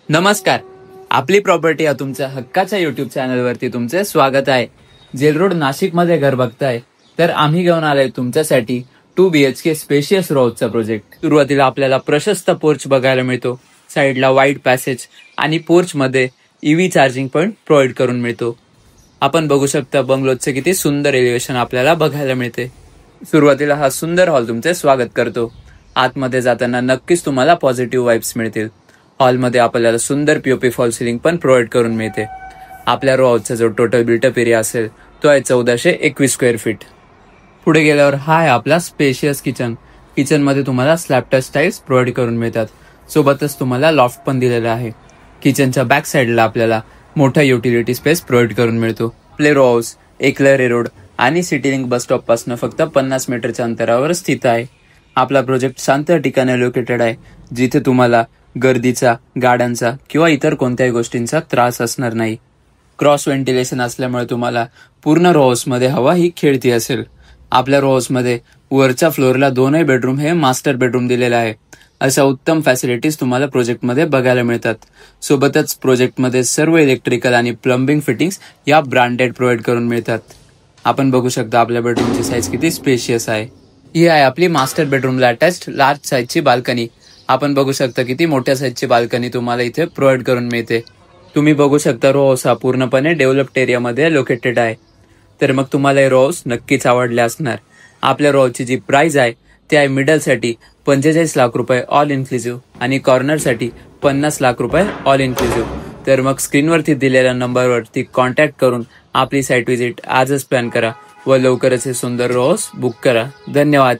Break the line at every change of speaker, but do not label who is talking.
नमस्कार. आपली प्रॉपर्टी या तुमच्या हक्काच्या युट्यूब चॅनलवरती तुमचे स्वागत आहे. जेल रोड नाशिकमध्ये घर बघताय तर आम्ही घेऊन आलोय तुमच्यासाठी 2 BHK स्पेशियस रो हाऊसचा प्रोजेक्ट. सुरुवातीला आपल्याला प्रशस्त पोर्च बघायला मिळतो. साईडला वाईड पॅसेज आणि पोर्चमध्ये EV चार्जिंग पॉईंट प्रोव्हाइड करून मिळतो. आपण बघू शकता बंगलोचे किती सुंदर एलिव्हेशन आपल्याला बघायला मिळते. सुरुवातीला हा सुंदर हॉल तुमचे स्वागत करतो. आतमध्ये जाताना नक्कीच तुम्हाला पॉझिटिव्ह वाइब्स मिळतील. हॉलमध्ये आपल्याला सुंदर POP फॉल सिलिंग पण प्रोव्हाइड करून मिळते. आपल्या रो हाऊसचा जो टोटल बिल्टअप एरिया असेल तो आहे 1421 स्क्वेअर फीट. पुढे गेल्यावर हा आहे आपला स्पेशियस किचन. किचनमध्ये तुम्हाला स्लॅब टच टाईल्स प्रोव्हाइड करून मिळतात. सोबतच तुम्हाला लॉफ्ट पण दिलेला आहे. किचनच्या बॅक साईडला आपल्याला मोठा युटिलिटी स्पेस प्रोव्हाइड करून मिळतो. आपले रो हाऊस एकलरे रोड आणि सिटी लिंक बस स्टॉप पासून फक्त 50 मीटरच्या अंतरावर स्थित आहे. आपला प्रोजेक्ट शांत ठिकाणी लोकेटेड आहे, जिथे तुम्हाला गर्दीचा, गाड्यांचा किंवा इतर कोणत्याही गोष्टींचा त्रास असणार नाही. क्रॉस व्हेंटिलेशन असल्यामुळे तुम्हाला पूर्ण रो हाऊसमध्ये हवा ही खेळती असेल. आपल्या रो हाऊसमध्ये वरच्या फ्लोअरला 2 बेडरूम हे मास्टर बेडरूम दिलेला आहे. अशा उत्तम फॅसिलिटीज तुम्हाला प्रोजेक्टमध्ये बघायला मिळतात. सोबतच प्रोजेक्टमध्ये सर्व इलेक्ट्रिकल आणि प्लंबिंग फिटिंग्स या ब्रँडेड प्रोव्हाइड करून मिळतात. आपण बघू शकता आपल्या बेडरूमची साईज किती स्पेशियस आहे. ही आहे आपली मास्टर बेडरूमला अटॅच्ड लार्ज साईजची बाल्कनी. आपण बघू शकता किती मोठ्या साईजची बाल्कनी तुम्हाला इथे प्रोव्हाइड करून मिळते. तुम्ही बघू शकता रो हाऊस हा पूर्णपणे डेव्हलप्ड एरियामध्ये लोकेटेड आहे. तर मग तुम्हाला हे रो हाऊस नक्कीच आवडले असणार. आपल्या रो हाऊसची जी प्राइस आहे ती आहे मिडलसाठी 45 लाख रुपये ऑल इन्क्लुझिव्ह आणि कॉर्नरसाठी 50 लाख रुपये ऑल इन्क्लुझिव्ह. तर मग स्क्रीनवरती दिलेल्या नंबरवरती कॉन्टॅक्ट करून आपली साईट व्हिजिट आजच प्लॅन करा व लवकरच हे सुंदर रो हाऊस बुक करा. धन्यवाद.